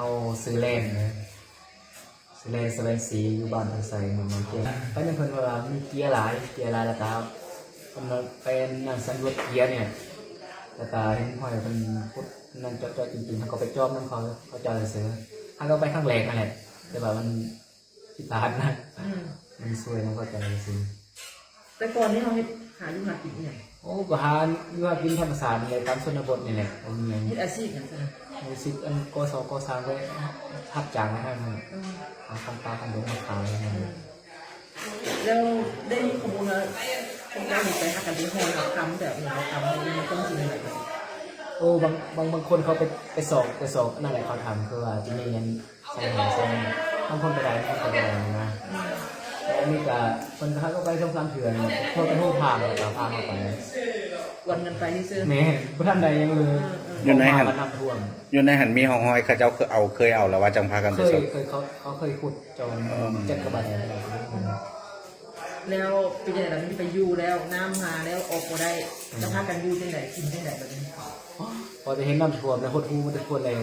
เอาซื้อแลนนะซื้อแลนสเวนสีอยู่บ้านทางใส่เหมือนมันเก่งก็ยังเพิ่นว่ามีเกียร์หลายแล้วก็มันเป็นนั่งสำรวจเกียร์เนี่ยแล้วก็เห็นห้อยเพิ่นพุทธนั่นจอดจริงๆเขาก็ไปจอมน้ำเขาจอดซื้อถ้าเขาไปข้างแรกนั่นแหละแต่ว่ามันผิดพลาดนะมันซวยนะเขาจอดซื้อแต่ก่อนนี้เราหาอยู่หากินเนี่ยโอ้บานอยู่ว่ากินธรรมศาสตร์เลยตามชนบทนี่แหละผมยังเฮ็ดอาชีพอย่างไรมีสิทธิ์กศกสามไว้ทับจางให้มันเอาคำตาคำดูมาขายแล้วได้ข้อมูลแล้วผมได้ไปหากันที่ฮอนคำแบบเราทำมันต้องจริงอะไรกันโอ้บางคนเขาไปสอบนั่นแหละเขาทำคือว่าจะมีเงินใส่หัวใส่บางคนไปได้บางคนไปได้นะแล้วนี่ก็คนเขาก็ไปช่อง3 เถื่อนพวกเป็นผู้พาเราพาเข้าไปวันกันไปที่ซื้อแม่ผู้ท่านใดยังมืออยู่ในหันอยู่ในหันมีห้องห้อยเขาเจ้าเคยเอาแล้วว่าจังพากันไปสอบเขาเคยขุดจนเจ็ดกระบาดอะไรแล้วเป็นยังไงเราไปอยู่แล้วน้ำมาแล้วออกมาได้จะพากันอยู่ที่ไหนกินที่ไหนแบบนี้พอจะเห็นน้ำท่วมแล้วโคตรทูมันจะท่วมเลย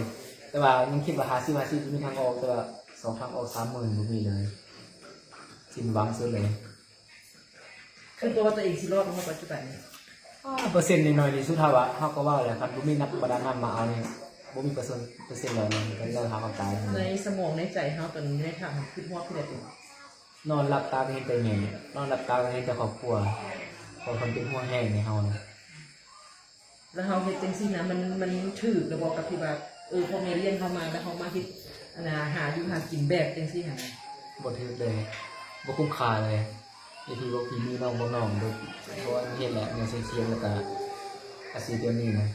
แต่ว่ายังคิดว่าหาซีมีทางออกแต่ว่า2 ทางออก30,000ไม่มีเลยสิ้นหวังสุดเลยคือตัวตัวเองสิรอดมาปัจจุบันนี้เปอร์เซ็นต์น้อยๆนี่สุดท้ายว่าเขาก็ว่าแหละครับบุมีนักประดาน้ำมาเอาเนี่ยบุมีเปอร์เซ็นต์เลยมันก็เริ่มหาความตายในสมองในใจเขาตอนนี้ได้ทำคิดว่าพี่เด็กนอนหลับตาเห็นแต่เงี้ยนอนหลับตาเห็นแต่ครอบครัวพอคนเป็นหัวแห้งในเฮานะแล้วเขาเห็นจริงๆนะมันถือระบอกกับที่แบบพอเมเรียนเข้ามาแล้วเขามาคิดหาอยู่หากินแบบจริงๆนะบทถือเลยบทคุ้มค่าเลยไอทีบอกพี่มีน้องบ่น้องโดยเพราะว่าเห็นแหละเนี่ยเสียงแล้วก็อาชีพเดียวนี้นะ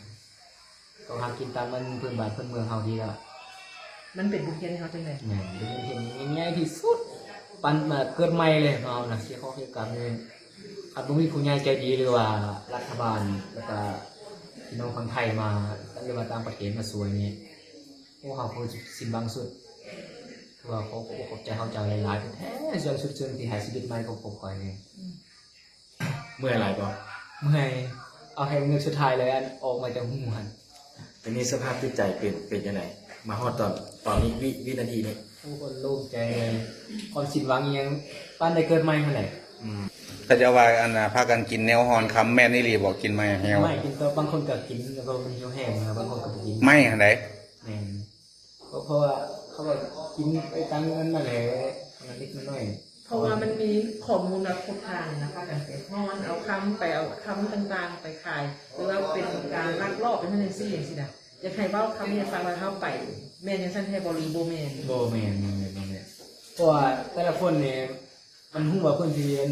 เขาหากินตามมันพื้นบ้านพื้นเมืองเฮาดีแล้วมันเป็นบุญเทียนเขาจังเลยเนี่ยเห็นง่ายที่สุดปันมาเกิดใหม่เลยเฮานะที่เขาเกี่ยวกับเนี่ยอาจจะมีผู้ใหญ่ใจดีหรือว่ารัฐบาลแล้วก็พี่น้องคนไทยมาตั้งแต่มาต่างประเทศมาสวยนี่พวกเขาพูดสิ้นบางสุดว่าเขาขอบใจเขาใจหลายๆแท้จนสุดที่หายชีวิตใหม่เขาคอยเลยเมื่อไรก็เมื่อเอาให้เงินสุดท้ายเลยอันออกมาจากหูหันทีนี้สภาพจิตใจเป็นยังไงมาฮอดตอนนี้วินาทีนี้ผู้คนโล่งใจเลยความสิ้นหวังยังปั้นได้เกิดใหม่เท่าไหร่เขาจะว่าอันน่ะพากันกินแนวฮอนคำแม่นี่รีบอกกินไม่แฮวไม่กินก็บางคนก็กินแล้วก็มันหิวแห้งนะบางคนก็ไปกินไม่อะไรเพราะว่าเขาบอกกินไปตั้งเงินมาเลยมันนิดน้อยเพราะว่ามันมีข้อมูลแบบครบครันนะคะการเป็นห้อนเอาคำไปเอาคำต่างๆไปขายหรือว่าเป็นการลักลอบเป็นท่านในซี่อย่างสินะจะใครว่าคำนี้ฟังมาเท่าไปแม่ยังสั้นแค่บริโภคแมนเพราะว่าแต่ละคนเนี่ยมันหุ้มว่าคนที่ยืน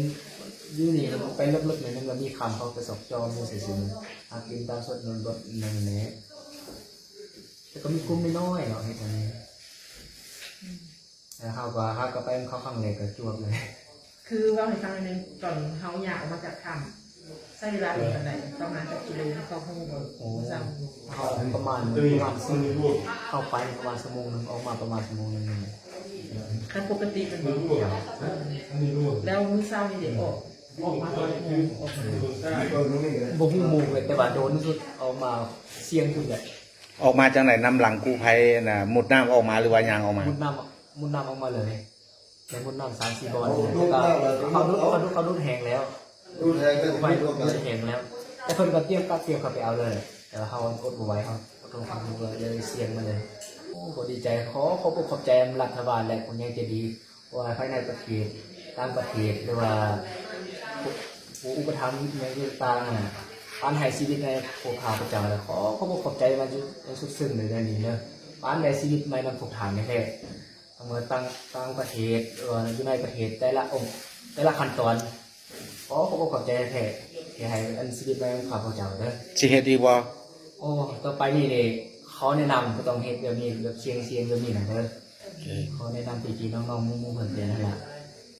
นี่ไปเลิกๆเนี่ยมันมีคำเขาไปสอบจอมมือเสียๆหากินตามสดนนบดนั่นแหละแต่ก็มีกลุ่มไม่น้อยเนาะในตรงนี้แล้วเขาก็ไปเข้าข้างเลยก็จวบเลยคือว่าให้ฟังในตอนเขาอยากออกมาจากถ้ำใช้เวลาเป็นแบบไหนประมาณกิโลเข้าห้องเขาประมาณเข้าไปประมาณชั่วโมงนึงออกมาประมาณชั่วโมงนึงขั้นปกติเป็นแบบแล้วมื้อเช้านี่เด็กออกมาตอนบ่ฮู้มุงเลยแต่ว่าโดนสุดออกมาเสียงสุดเลยออกมาจังไหนน้ำหลังกู้ภัยน่ะมุดน้ำออกมาหรือว่ายางออกมามุดน้ำออกมาเลยในมุดน้ำ3-4 บอลแล้วก็เขาดูดแหงแล้วดูดแหงแล้วแต่คนก็เตรียมเขาไปเอาเลยแต่เขาอดบ่ไหวเขาต้องทำเลยเสียงมาเลยโอ้ดีใจขอบใจรัฐบาลและคนยังจะดีว่าภายในประเทศต่างประเทศหรือว่าผู้อุปถัมภ์ในต่างๆการให้ชีวิตในพวกข้าพเจ้าแล้วขอบใจมาสุดซึ้งเลยในนี้เนอะการให้ชีวิตใหม่นำถูกทางแท้ๆเมื่อต่างประเทศอยู่ในประเทศแต่ละขั้นตอนขอบใจแท้ที่ให้อันชีวิตใหม่ของข้าพเจ้าเนอะสิเฮ็ดดีบ่โอ้ต่อไปนี่เลยเขาแนะนำก็ต้องเฮ็ดแบบนี้แบบเสียงแบบนี้นะเด้อเขาแนะนำพี่ๆน้องๆมุ่งๆเพิ่นเด้อนั่นแหละ